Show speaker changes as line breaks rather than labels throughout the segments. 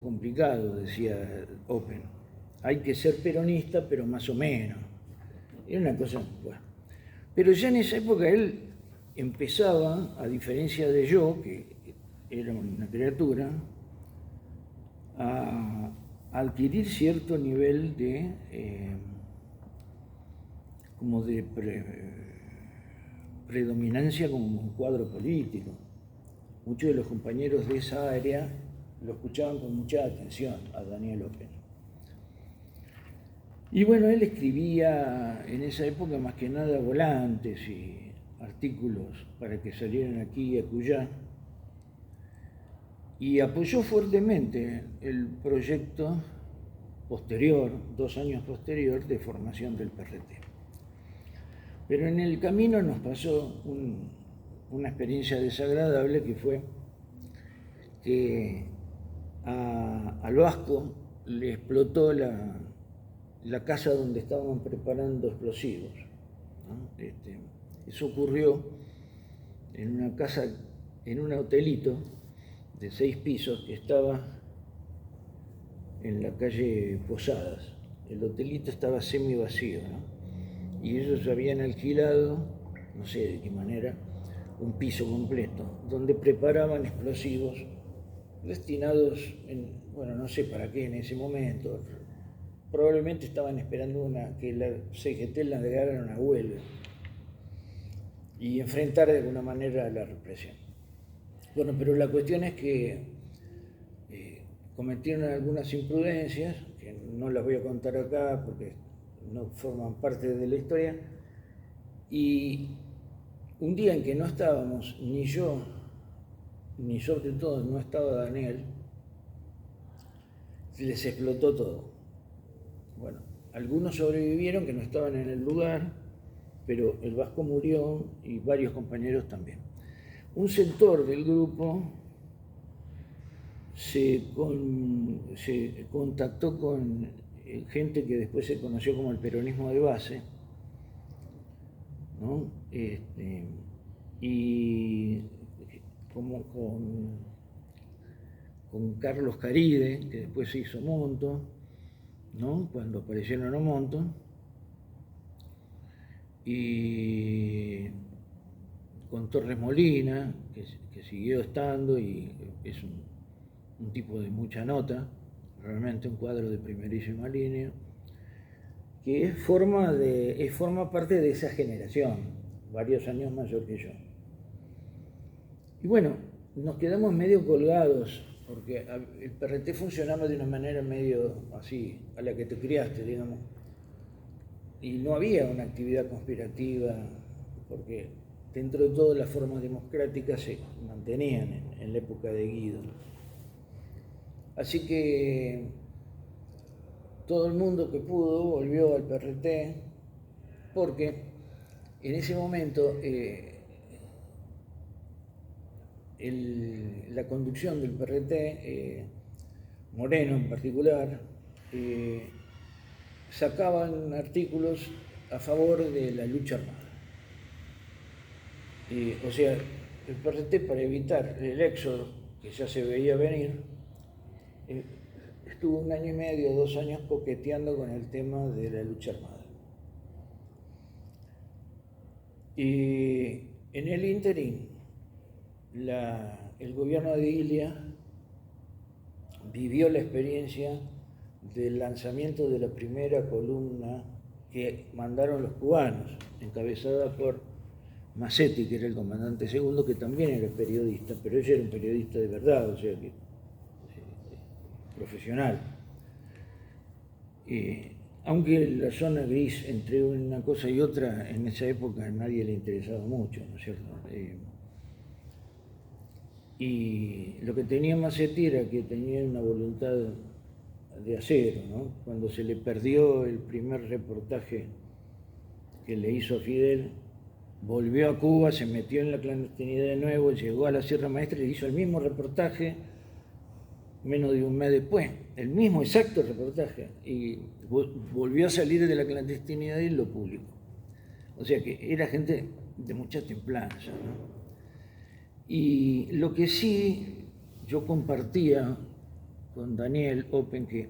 complicado, decía Open. Hay que ser peronista, pero más o menos. Era una cosa, bueno. Pero ya en esa época él empezaba, a diferencia de yo, que era una criatura, a adquirir cierto nivel de, como de predominancia como un cuadro político. Muchos de los compañeros de esa área lo escuchaban con mucha atención a Daniel Open. Y bueno, él escribía en esa época más que nada volantes y artículos para que salieran aquí y acullá, y apoyó fuertemente el proyecto posterior, 2 años posterior, de formación del PRT. Pero en el camino nos pasó una experiencia desagradable, que fue que al Vasco le explotó la casa donde estaban preparando explosivos, ¿no? Eso ocurrió en una casa, en un hotelito de 6 pisos que estaba en la calle Posadas. El hotelito estaba semi vacío, ¿no? Y ellos habían alquilado, no sé de qué manera, un piso completo donde preparaban explosivos destinados, bueno, no sé para qué en ese momento. Probablemente estaban esperando que la CGT la agregara a una huelga y enfrentar de alguna manera a la represión. Bueno, pero la cuestión es que cometieron algunas imprudencias, que no las voy a contar acá porque no forman parte de la historia, y un día en que no estábamos, ni yo, ni sobre todo no estaba Daniel, les explotó todo. Bueno, algunos sobrevivieron que no estaban en el lugar, pero el Vasco murió y varios compañeros también. Un sector del grupo se contactó con gente que después se conoció como el peronismo de base, ¿no? Y como con Carlos Caride, que después se hizo Monto, ¿no? Cuando aparecieron a Monto, y con Torres Molina, que siguió estando y es un tipo de mucha nota, realmente un cuadro de primerísima línea, que forma parte de esa generación, varios años mayor que yo. Y bueno, nos quedamos medio colgados, porque el PRT funcionaba de una manera medio así, a la que te criaste, digamos. Y no había una actividad conspirativa, porque dentro de todo las formas democráticas se mantenían en la época de Guido. Así que todo el mundo que pudo volvió al PRT, porque en ese momento la conducción del PRT, Moreno en particular, sacaban artículos a favor de la lucha armada. O sea, el PRT, para evitar el éxodo que ya se veía venir, estuvo 1 año y medio, 2 años coqueteando con el tema de la lucha armada. Y en el ínterin, el gobierno de Ilia vivió la experiencia del lanzamiento de la primera columna que mandaron los cubanos, encabezada por Massetti, que era el comandante segundo, que también era periodista, pero ella era un periodista de verdad, o sea que profesional. Aunque la zona gris entre una cosa y otra en esa época a nadie le interesaba mucho, ¿no es cierto? Y lo que tenía Massetti era que tenía una voluntad de acero, ¿no? Cuando se le perdió el primer reportaje que le hizo a Fidel, volvió a Cuba, se metió en la clandestinidad de nuevo, llegó a la Sierra Maestra y hizo el mismo reportaje menos de un mes después, el mismo exacto reportaje, y volvió a salir de la clandestinidad y lo publicó. O sea que era gente de mucha templanza, ¿no? Y lo que sí yo compartía con Daniel Open, que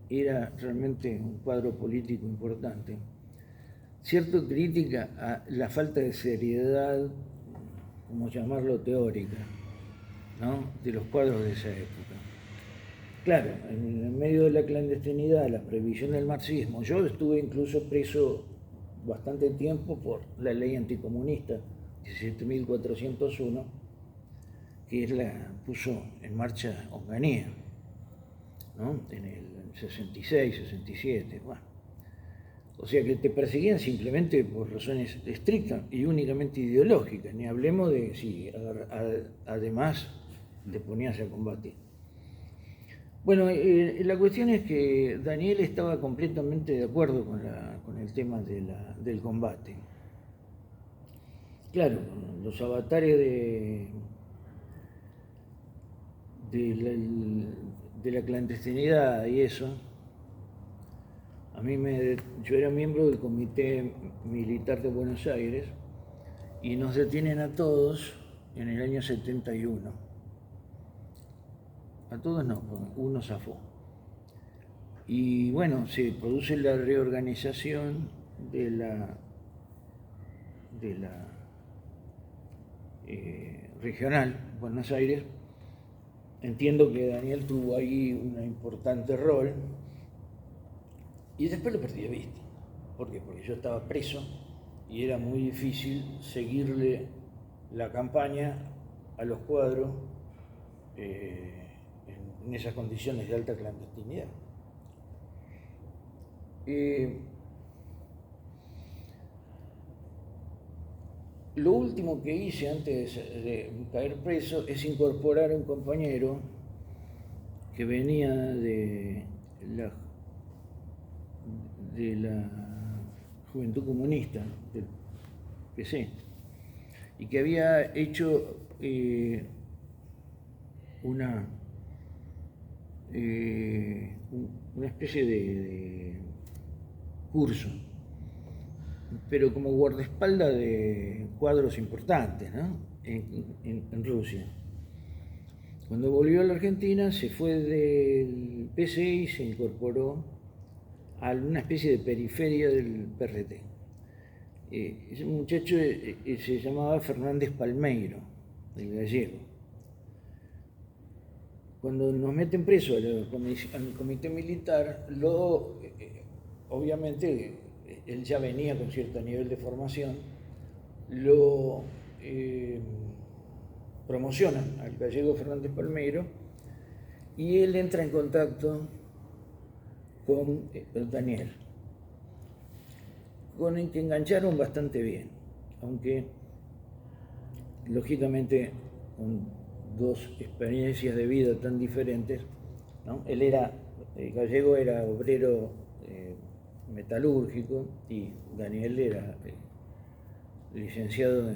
era realmente un cuadro político importante, cierta crítica a la falta de seriedad, como llamarlo, teórica, ¿no?, de los cuadros de esa época. Claro, en el medio de la clandestinidad, la prohibición del marxismo, yo estuve incluso preso bastante tiempo por la ley anticomunista 17.401, que la puso en marcha Onganía, ¿no?, en el 66, 67, bueno. O sea que te perseguían simplemente por razones estrictas y únicamente ideológicas, ni hablemos de si además te ponías a combatir. Bueno, la cuestión es que Daniel estaba completamente de acuerdo con el tema del combate. Claro, los avatares de la clandestinidad y eso, yo era miembro del Comité Militar de Buenos Aires y nos detienen a todos en el año 71. A todos no, uno zafó. Y bueno, se produce la reorganización de la regional Buenos Aires. Entiendo que Daniel tuvo ahí un importante rol y después lo perdí de vista. ¿Por qué? Porque yo estaba preso y era muy difícil seguirle la campaña a los cuadros en esas condiciones de alta clandestinidad. Lo último que hice antes de caer preso es incorporar a un compañero que venía de la Juventud Comunista, del PC, y que había hecho una especie de curso, pero como guardaespaldas de cuadros importantes, ¿no?, en Rusia. Cuando volvió a la Argentina se fue del PC y se incorporó a una especie de periferia del PRT. Ese muchacho se llamaba Fernández Palmeiro, el gallego. Cuando nos meten preso al comité militar, obviamente él ya venía con cierto nivel de formación, lo promocionan al gallego Fernández Palmeiro y él entra en contacto con Daniel, con el que engancharon bastante bien, aunque lógicamente con dos experiencias de vida tan diferentes, ¿no? El gallego era obrero metalúrgico y Daniel era licenciado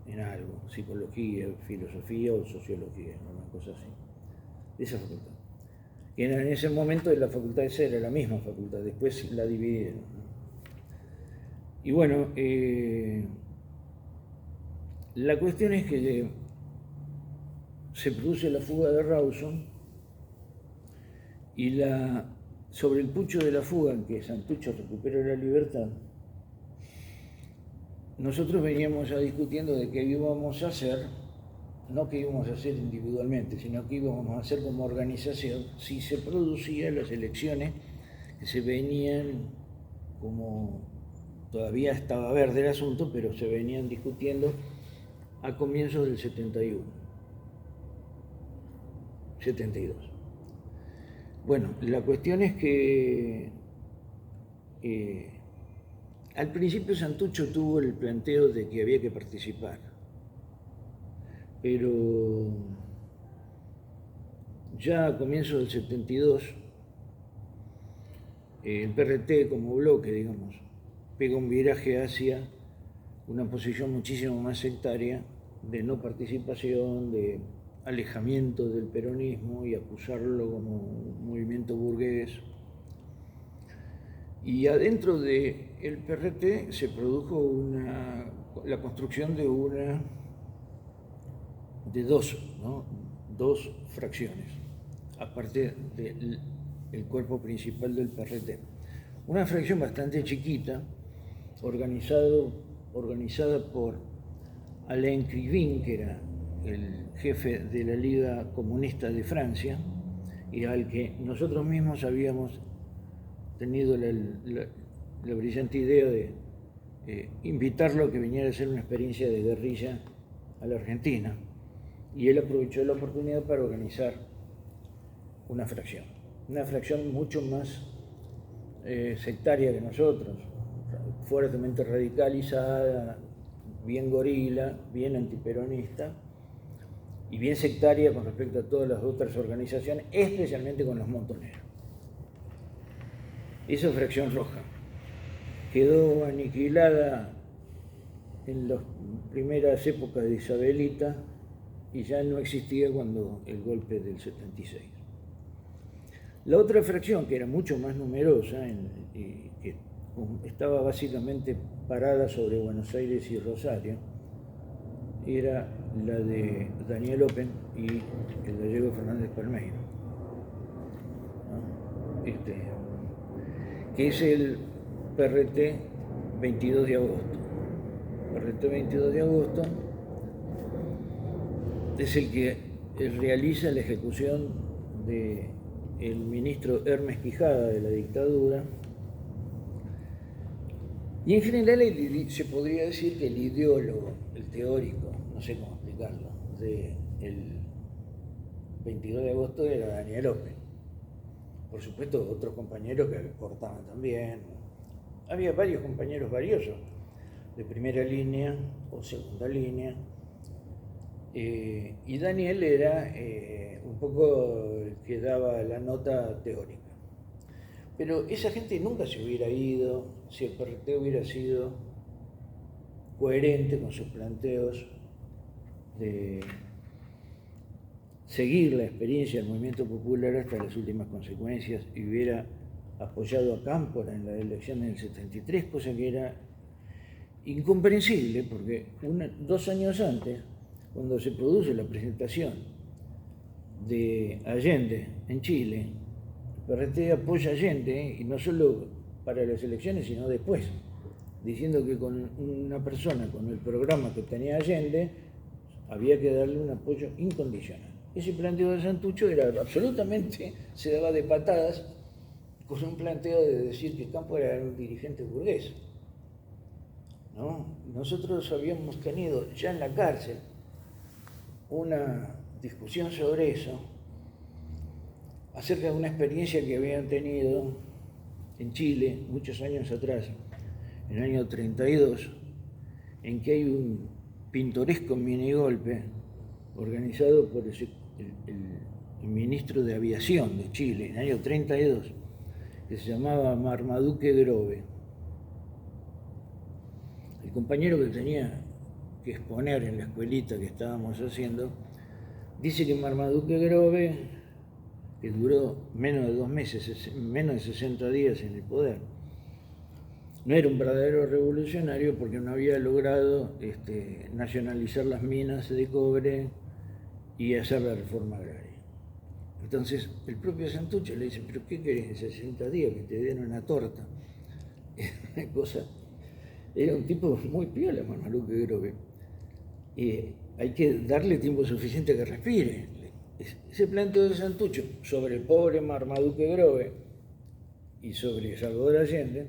en algo, psicología, filosofía o sociología, una cosa así, de esa facultad. Y en ese momento la facultad esa era la misma facultad, después la dividieron, ¿no? Y bueno, la cuestión es que se produce la fuga de Rawson y sobre el pucho de la fuga en que Santucho recupera la libertad, nosotros veníamos ya discutiendo de qué íbamos a hacer, no qué íbamos a hacer individualmente, sino qué íbamos a hacer como organización si se producían las elecciones que se venían, como todavía estaba verde el asunto, pero se venían discutiendo a comienzos del 72. Bueno, la cuestión es que al principio Santucho tuvo el planteo de que había que participar, pero ya a comienzos del 72 el PRT como bloque, digamos, pega un viraje hacia una posición muchísimo más sectaria, de no participación, de alejamiento del peronismo y acusarlo como un movimiento burgués. Y adentro del PRT se produjo la construcción de dos fracciones. aparte del cuerpo principal del PRT. Una fracción bastante chiquita, organizada por Alain Krivine, que era el jefe de la Liga Comunista de Francia, y al que nosotros mismos habíamos tenido la brillante idea de invitarlo a que viniera a hacer una experiencia de guerrilla a la Argentina. Y él aprovechó la oportunidad para organizar una fracción mucho más sectaria que nosotros, fuertemente radicalizada, bien gorila, bien antiperonista y bien sectaria con respecto a todas las otras organizaciones, especialmente con los montoneros. Esa fracción roja quedó aniquilada en las primeras épocas de Isabelita y ya no existía cuando el golpe del 76. La otra fracción, que era mucho más numerosa, que estaba básicamente parada sobre Buenos Aires y Rosario, era la de Daniel Open y el gallego Fernández Palmeiro, ¿no? Que es el PRT 22 de agosto. PRT 22 de agosto es el que realiza la ejecución del ministro Hermes Quijada de la dictadura. Y en general se podría decir que el ideólogo, el teórico, no sé cómo explicarlo, del 22 de agosto era Daniel Open. Por supuesto, otros compañeros que aportaban también. Había varios compañeros valiosos, de primera línea o segunda línea. Y Daniel era un poco el que daba la nota teórica. Pero esa gente nunca se hubiera ido si el PRT hubiera sido coherente con sus planteos de seguir la experiencia del movimiento popular hasta las últimas consecuencias y hubiera apoyado a Cámpora en la elección del 73, cosa que era incomprensible porque 2 años antes, cuando se produce la presentación de Allende en Chile, el PRT apoya a Allende, y no solo para las elecciones, sino después, diciendo que con una persona con el programa que tenía Allende había que darle un apoyo incondicional. Ese planteo de Santucho era absolutamente, se daba de patadas con un planteo de decir que Cámpora era un dirigente burgués, ¿no? Nosotros habíamos tenido ya en la cárcel una discusión sobre eso, acerca de una experiencia que habían tenido en Chile muchos años atrás, en el año 32, en que hay un pintoresco minigolpe organizado por el ministro de Aviación de Chile, en el año 32, que se llamaba Marmaduke Grove. El compañero que tenía que exponer en la escuelita que estábamos haciendo, dice que Marmaduke Grove, que duró menos de 2 meses, menos de 60 días en el poder, no era un verdadero revolucionario porque no había logrado nacionalizar las minas de cobre y hacer la reforma agraria. Entonces el propio Santucho le dice, ¿pero qué querés en 60 días? Que te den una torta. Una cosa. Era un tipo muy piola, Marmaduke Grove. Hay que darle tiempo suficiente que respire. Ese planteo de Santucho sobre el pobre Marmaduke Grove y sobre Salvador Allende,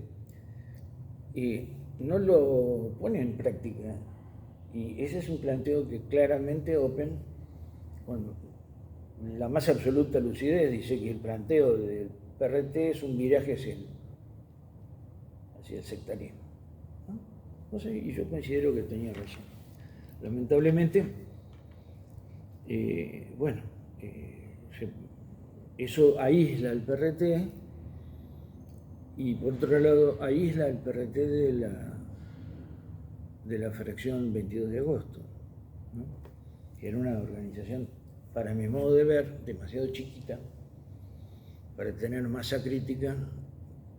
no lo pone en práctica. Y ese es un planteo que claramente Open, con la más absoluta lucidez, dice que el planteo del PRT es un viraje hacia el sectarismo, ¿no? No sé, y yo considero que tenía razón. Lamentablemente, eso aísla al PRT y por otro lado aísla al PRT de la fracción 22 de agosto, ¿no? Que era una organización, para mi modo de ver, demasiado chiquita para tener masa crítica,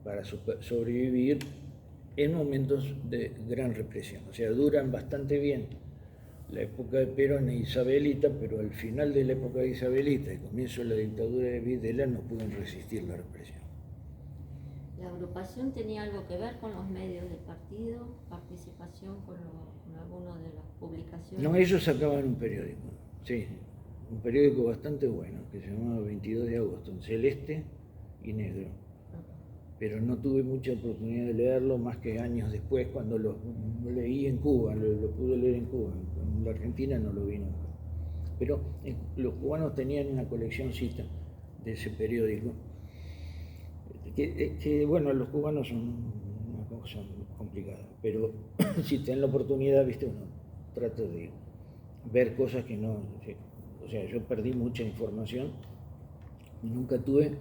para sobrevivir en momentos de gran represión. O sea, duran bastante bien la época de Perón e Isabelita, pero al final de la época de Isabelita y comienzo de la dictadura de Videla no pueden resistir la represión.
¿La agrupación tenía algo que ver con los medios del partido? ¿Participación con alguno de las publicaciones?
No, ellos sacaban un periódico, sí, un periódico bastante bueno, que se llamaba 22 de agosto, en celeste y negro. Pero no tuve mucha oportunidad de leerlo más que años después, cuando lo leí en Cuba, lo pude leer en Cuba. En la Argentina no lo vi nunca. Pero los cubanos tenían una coleccioncita de ese periódico, que bueno, los cubanos son una cosa complicada, pero si tienen la oportunidad, viste, uno trata de ver cosas que no... O sea, yo perdí mucha información y nunca tuve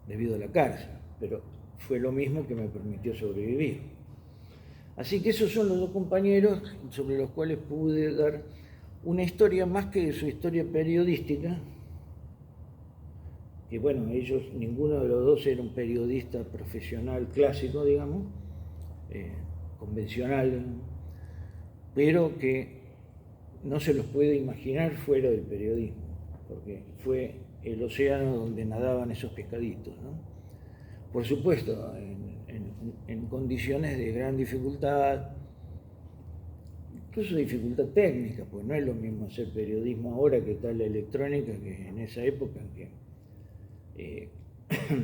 debido a la cárcel, pero fue lo mismo que me permitió sobrevivir. Así que esos son los dos compañeros sobre los cuales pude dar una historia más que su historia periodística, que bueno, ellos, ninguno de los dos era un periodista profesional clásico, digamos, convencional, pero que no se los puede imaginar fuera del periodismo, porque fue el océano donde nadaban esos pescaditos, ¿no? Por supuesto, en condiciones de gran dificultad, incluso dificultad técnica, pues no es lo mismo hacer periodismo ahora que tal la electrónica que en esa época que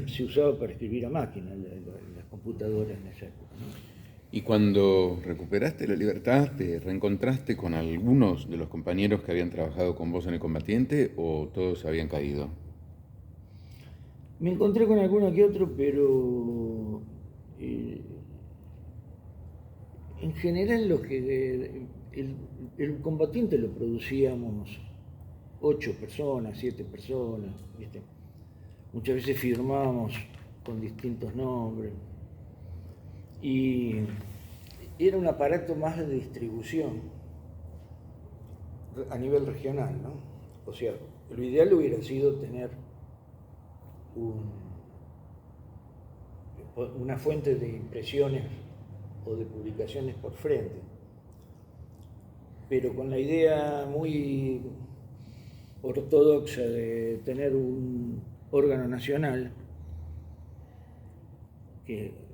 se usaba para escribir a máquina, las computadoras en esa época, ¿no?
Y cuando recuperaste la libertad, ¿te reencontraste con algunos de los compañeros que habían trabajado con vos en El Combatiente o todos habían caído?
Me encontré con alguno que otro, pero en general el Combatiente lo producíamos 8 personas, 7 personas, ¿viste? Muchas veces firmábamos con distintos nombres y era un aparato más de distribución a nivel regional, ¿no? O sea, lo ideal hubiera sido tener una fuente de impresiones o de publicaciones por frente, pero con la idea muy ortodoxa de tener un órgano nacional, que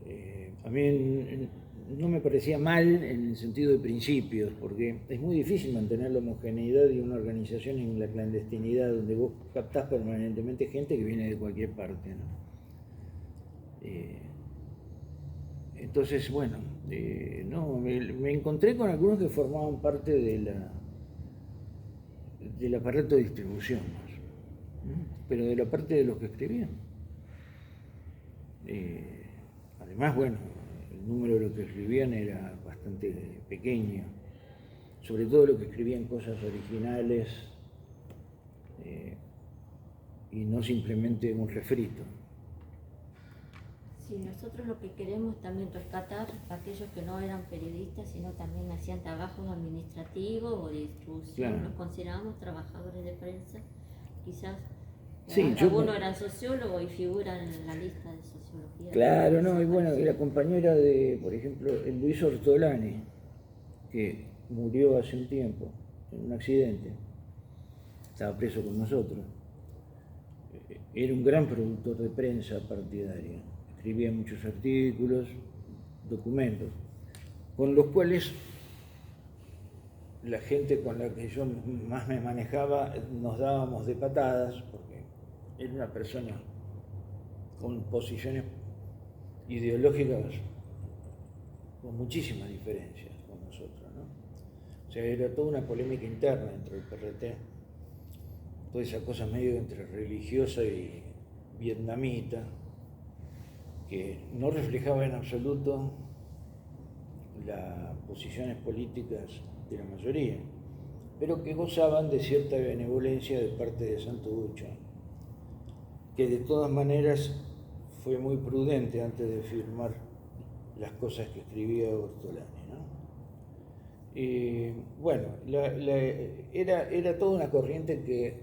a mí no me parecía mal en el sentido de principios, porque es muy difícil mantener la homogeneidad de una organización en la clandestinidad, donde vos captás permanentemente gente que viene de cualquier parte, ¿no? Entonces, bueno, no, me encontré con algunos que formaban parte del aparato de distribución, pero de la parte de los que escribían. Además, bueno, el número de los que escribían era bastante pequeño, sobre todo los que escribían cosas originales y no simplemente un refrito.
Sí, nosotros lo que queremos también rescatar a aquellos que no eran periodistas, sino también hacían trabajos administrativos o de distribución,
Claro.
Los consideramos trabajadores de prensa, quizás
Sí,
algunos eran sociólogos y figuran en la lista de sociología.
Claro, no, y bueno, era compañera de, por ejemplo, el Luis Ortolani, que murió hace un tiempo en un accidente, estaba preso con nosotros. Era un gran productor de prensa partidaria, escribía muchos artículos, documentos, con los cuales la gente con la que yo más me manejaba nos dábamos de patadas, porque era una persona con posiciones ideológicas con muchísimas diferencias con nosotros, ¿no? O sea, era toda una polémica interna entre el PRT, toda esa cosa medio entre religiosa y vietnamita, que no reflejaba en absoluto las posiciones políticas de la mayoría, pero que gozaban de cierta benevolencia de parte de Santo Ucho, que de todas maneras fue muy prudente antes de firmar las cosas que escribía Ortolani, ¿no? Y bueno, era toda una corriente que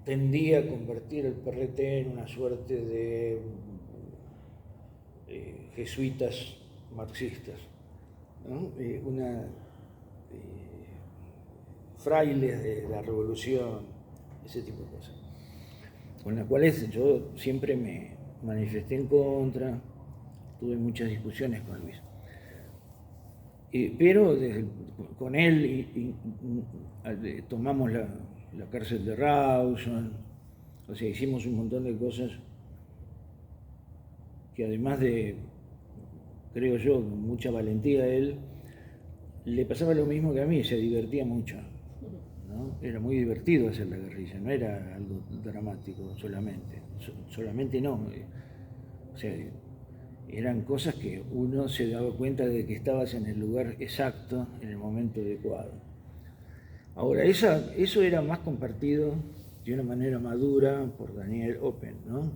tendía a convertir el PRT en una suerte de jesuitas marxistas, ¿no? frailes de la revolución, ese tipo de cosas, con las cuales yo siempre me manifesté en contra, tuve muchas discusiones con Luis. Pero con él tomamos la cárcel de Rawson, o sea, hicimos un montón de cosas que además de, creo yo, con mucha valentía a él, le pasaba lo mismo que a mí, se divertía mucho, ¿no? Era muy divertido hacer la guerrilla, no era algo dramático solamente no. O sea, eran cosas que uno se daba cuenta de que estabas en el lugar exacto, en el momento adecuado. Ahora, eso era más compartido de una manera madura por Daniel Open, ¿no?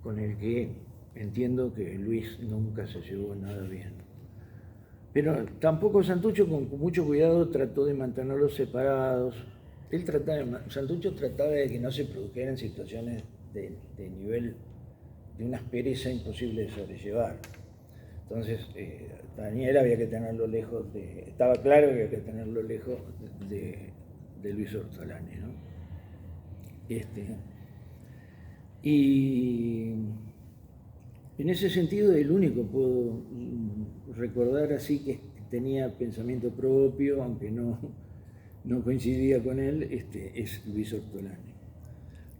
Con el que entiendo que Luis nunca se llevó nada bien. Pero tampoco Santucho, con mucho cuidado, trató de mantenerlos separados. Santucho trataba de que no se produjeran situaciones de nivel de una aspereza imposible de sobrellevar. Entonces, Daniel había que tenerlo lejos estaba claro que había que tenerlo lejos de Luis Ortolani, ¿no? Y en ese sentido, el único puedo recordar así que tenía pensamiento propio, aunque no coincidía con él, es Luis Ortolani.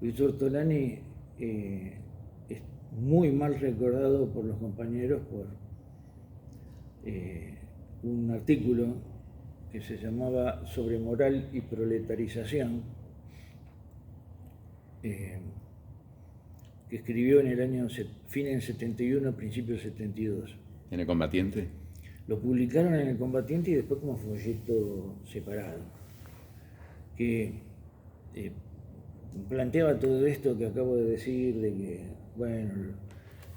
Luis Ortolani es muy mal recordado por los compañeros por un artículo que se llamaba Sobre moral y proletarización, que escribió en el año fin del 71, principios del 72.
¿En El Combatiente?
Lo publicaron en El Combatiente y después como folleto separado, que planteaba todo esto que acabo de decir, de que, bueno,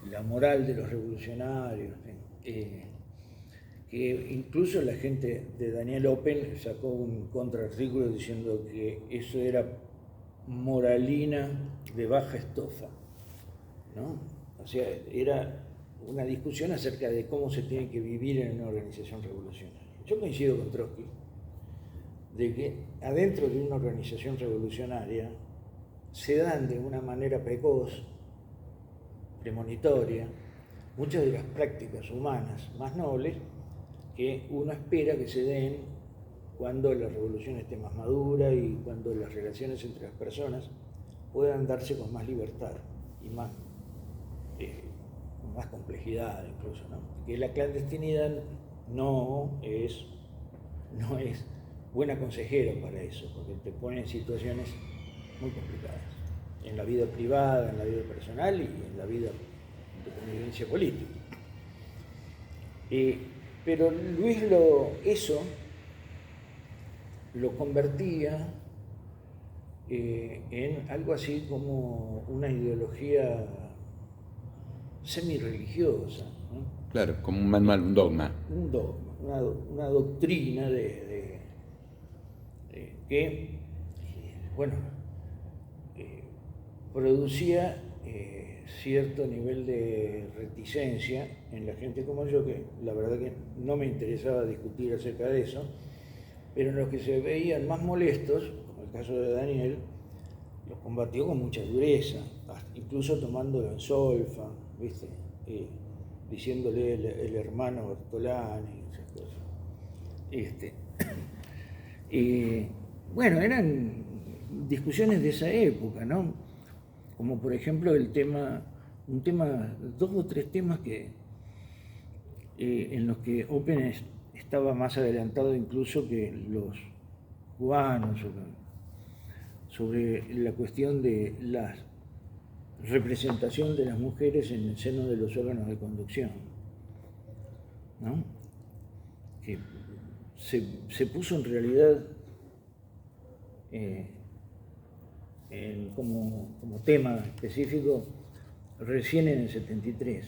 la moral de los revolucionarios, que incluso la gente de Daniel Open sacó un contraartículo diciendo que eso era moralina de baja estofa, ¿no? O sea, era una discusión acerca de cómo se tiene que vivir en una organización revolucionaria. Yo coincido con Trotsky de que adentro de una organización revolucionaria se dan de una manera precoz, premonitoria, muchas de las prácticas humanas más nobles que uno espera que se den cuando la revolución esté más madura y cuando las relaciones entre las personas puedan darse con más libertad y más complejidad incluso, ¿no? Que la clandestinidad no es buena consejera para eso, porque te pone en situaciones muy complicadas, en la vida privada, en la vida personal y en la vida de convivencia política. Pero Luis eso lo convertía en algo así como una ideología semi-religiosa, ¿no?
Claro, como un manual, un dogma.
Un dogma, una doctrina que, bueno, producía cierto nivel de reticencia en la gente como yo, que la verdad que no me interesaba discutir acerca de eso, pero en los que se veían más molestos, como el caso de Daniel, los combatió con mucha dureza, incluso tomándolo en solfa, ¿viste? Diciéndole el hermano Ortolani, esas cosas. Bueno, eran discusiones de esa época, ¿no? Como por ejemplo dos o tres temas en los que Open estaba más adelantado incluso que los cubanos, sobre la cuestión de la representación de las mujeres en el seno de los órganos de conducción, ¿no? Que se puso en realidad como tema específico recién en el 73.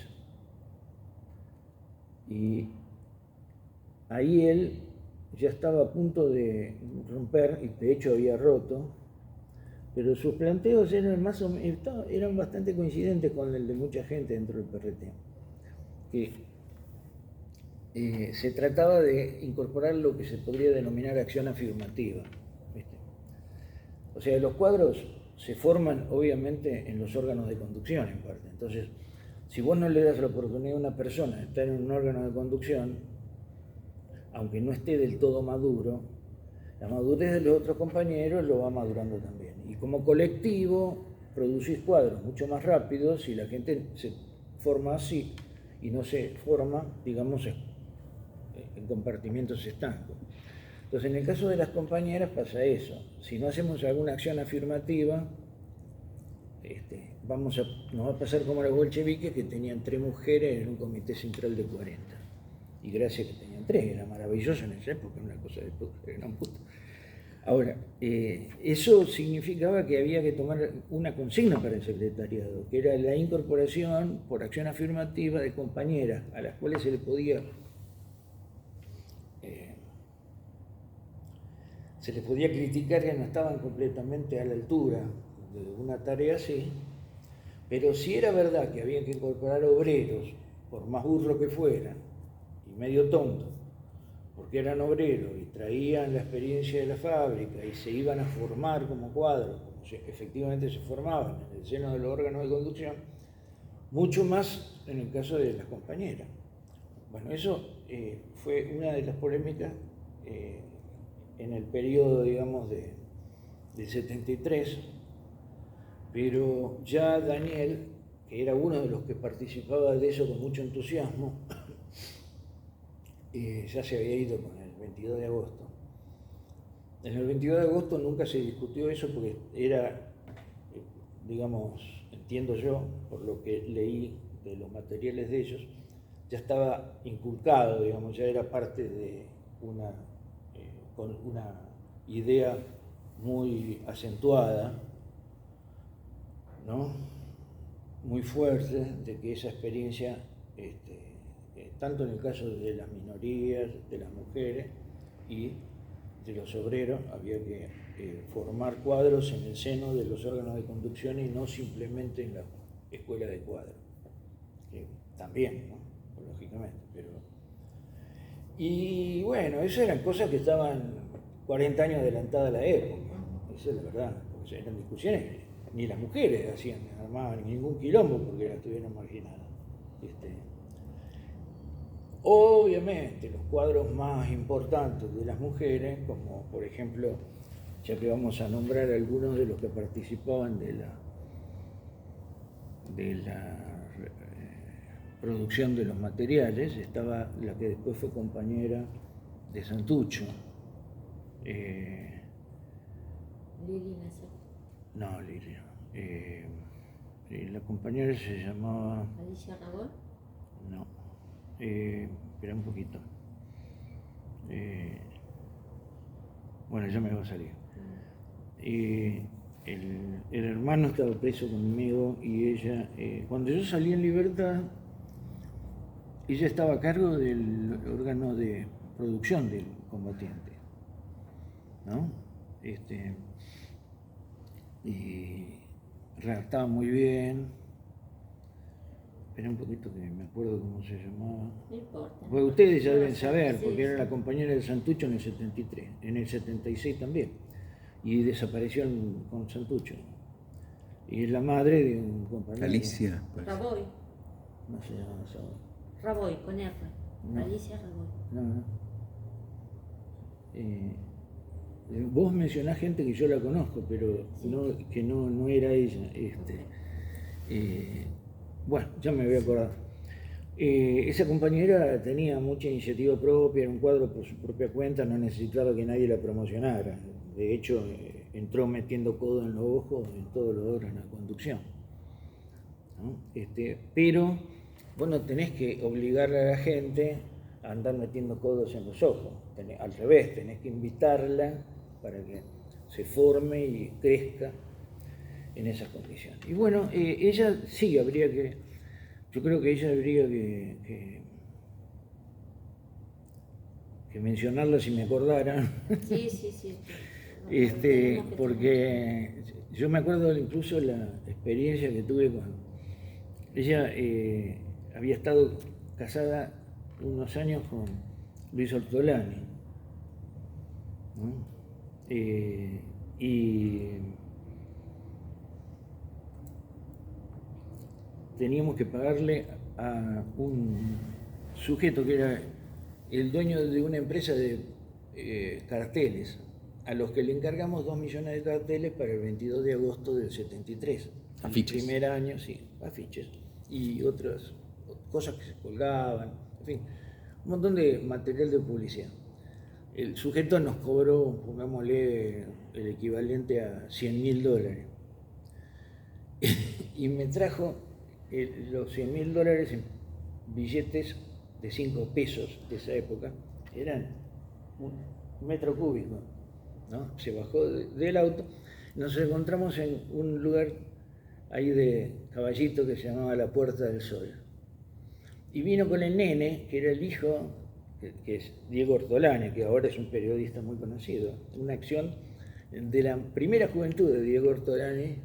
Y ahí él ya estaba a punto de romper, y de hecho había roto, pero sus planteos eran bastante coincidentes con el de mucha gente dentro del PRT, que se trataba de incorporar lo que se podría denominar acción afirmativa, ¿viste? O sea, los cuadros se forman obviamente en los órganos de conducción en parte. Entonces, si vos no le das la oportunidad a una persona de estar en un órgano de conducción, aunque no esté del todo maduro, la madurez de los otros compañeros lo va madurando también. Y como colectivo producís cuadros mucho más rápidos si la gente se forma así y no se forma, digamos, en compartimientos estancos. Entonces, en el caso de las compañeras pasa eso. Si no hacemos alguna acción afirmativa, nos va a pasar como los bolcheviques, que tenían 3 mujeres en un comité central de 40. Y gracias que tenían 3, era maravilloso en esa época, una cosa de gran puta. Ahora, eso significaba que había que tomar una consigna para el secretariado, que era la incorporación por acción afirmativa de compañeras a las cuales se les podía criticar que no estaban completamente a la altura de una tarea así, pero si era verdad que había que incorporar obreros, por más burros que fueran, y medio tontos, porque eran obreros y traían la experiencia de la fábrica y se iban a formar como cuadros, como efectivamente se formaban en el seno de los órganos de conducción, mucho más en el caso de las compañeras. Bueno, eso fue una de las polémicas en el periodo, digamos, del 73, pero ya Daniel, que era uno de los que participaba de eso con mucho entusiasmo, ya se había ido con el 22 de agosto. En el 22 de agosto nunca se discutió eso porque era, digamos, entiendo yo, por lo que leí de los materiales de ellos, ya estaba inculcado, digamos, ya era parte de con una idea muy acentuada, ¿no? Muy fuerte, de que esa experiencia, tanto en el caso de las minorías, de las mujeres y de los obreros, había que formar cuadros en el seno de los órganos de conducción y no simplemente en la escuela de cuadros, que también, ¿no? Lógicamente, pero... Y bueno, esas eran cosas que estaban 40 años adelantadas a la época, esa es la verdad, porque eran discusiones, ni las mujeres armaban ningún quilombo porque las tuvieron marginadas. Obviamente, los cuadros más importantes de las mujeres, como por ejemplo, ya que vamos a nombrar algunos de los que participaban de la producción de los materiales, estaba la que después fue compañera de Santucho.
Lili Mesa.
No, Lili. La compañera se llamaba...
Alicia Rabol.
No. Espera un poquito. Bueno, ya me va a salir. El hermano estaba preso conmigo y ella, cuando yo salí en libertad, ella estaba a cargo del órgano de producción del combatiente, ¿no? Y redactaba muy bien. Espera un poquito que me acuerdo cómo se llamaba.
No importa.
Pues ustedes ya deben saber,
Sí,
porque era
sí.
la compañera de Santucho en el 73, en el 76 también, y desapareció con Santucho. Y es la madre de un compañero.
Alicia. Parece.
Raboy.
No se llama Saboy.
Raboy, con R.
No.
Alicia Raboy.
No. Vos mencionás gente que yo la conozco, pero
Sí.
que no era ella. Bueno, ya me voy a acordar. Esa compañera tenía mucha iniciativa propia, era un cuadro por su propia cuenta, no necesitaba que nadie la promocionara. De hecho, entró metiendo codo en los ojos en todos los órganos de conducción, ¿no? Pero vos no tenés que obligarle a la gente a andar metiendo codos en los ojos. Al revés, tenés que invitarla para que se forme y crezca en esas condiciones. Y bueno, ella sí yo creo que ella habría que mencionarla si me acordara.
Sí, sí, sí.
Porque yo me acuerdo incluso la experiencia que tuve con ella. Había estado casada unos años con Luis Ortolani, ¿no? Y teníamos que pagarle a un sujeto que era el dueño de una empresa de carteles, a los que le encargamos 2 millones de carteles para el 22 de agosto del 73.
Afiches.
El primer año, sí, afiches. Y otras cosas que se colgaban, en fin, un montón de material de publicidad. El sujeto nos cobró, pongámosle, el equivalente a $100.000. Y me trajo los $100.000 en billetes de 5 pesos de esa época, eran un metro cúbico, ¿no? Se bajó del auto, nos encontramos en un lugar ahí de Caballito que se llamaba La Puerta del Sol. Y vino con el nene, que era el hijo, que es Diego Ortolani, que ahora es un periodista muy conocido, una acción de la primera juventud de Diego Ortolani,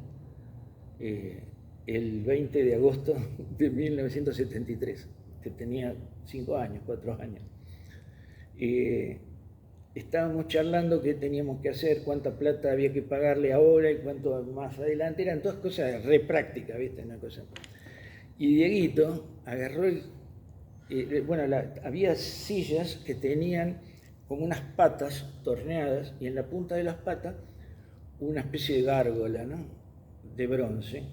el 20 de agosto de 1973, que tenía 5 años, 4 años. Estábamos charlando qué teníamos que hacer, cuánta plata había que pagarle ahora y cuánto más adelante, eran todas cosas re prácticas, ¿viste? Una cosa. Y Dieguito agarró había sillas que tenían como unas patas torneadas y en la punta de las patas una especie de gárgola, ¿no? De bronce.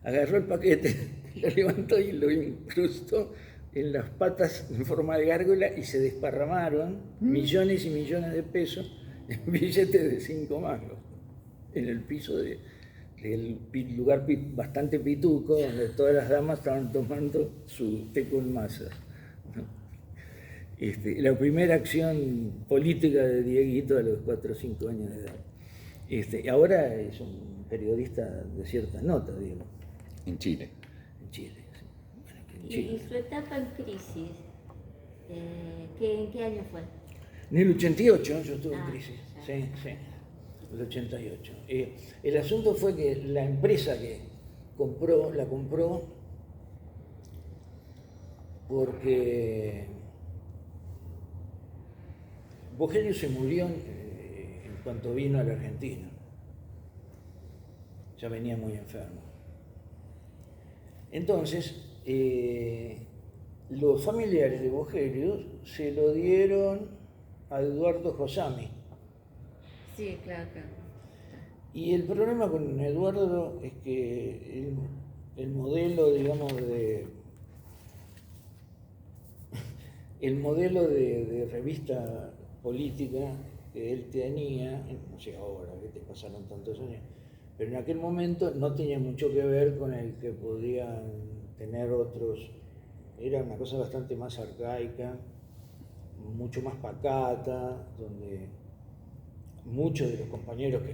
Agarró el paquete, lo levantó y lo incrustó en las patas en forma de gárgola y se desparramaron millones y millones de pesos en billetes de 5 mangos en el piso del lugar bastante pituco donde todas las damas estaban tomando su té con masas. La primera acción política de Dieguito a los 4 o 5 años de edad. Ahora es un periodista de cierta nota, digo.
En Chile.
En Chile, sí. Bueno, en
Y
Chile.
su etapa en crisis, ¿en qué año fue?
En el 88 yo estuve en
Ah,
crisis,
ya.
sí, el 88. El asunto fue que la empresa que la compró porque Bogelio se murió en cuanto vino a la Argentina. Ya venía muy enfermo. Entonces, los familiares de Bogelio se lo dieron a Eduardo Josami.
Sí, claro.
Y el problema con Eduardo es que el modelo, digamos, el modelo de revista política que él tenía, no sé ahora, que te pasaron tantos años, pero en aquel momento no tenía mucho que ver con el que podían tener otros. Era una cosa bastante más arcaica, mucho más pacata, donde muchos de los compañeros que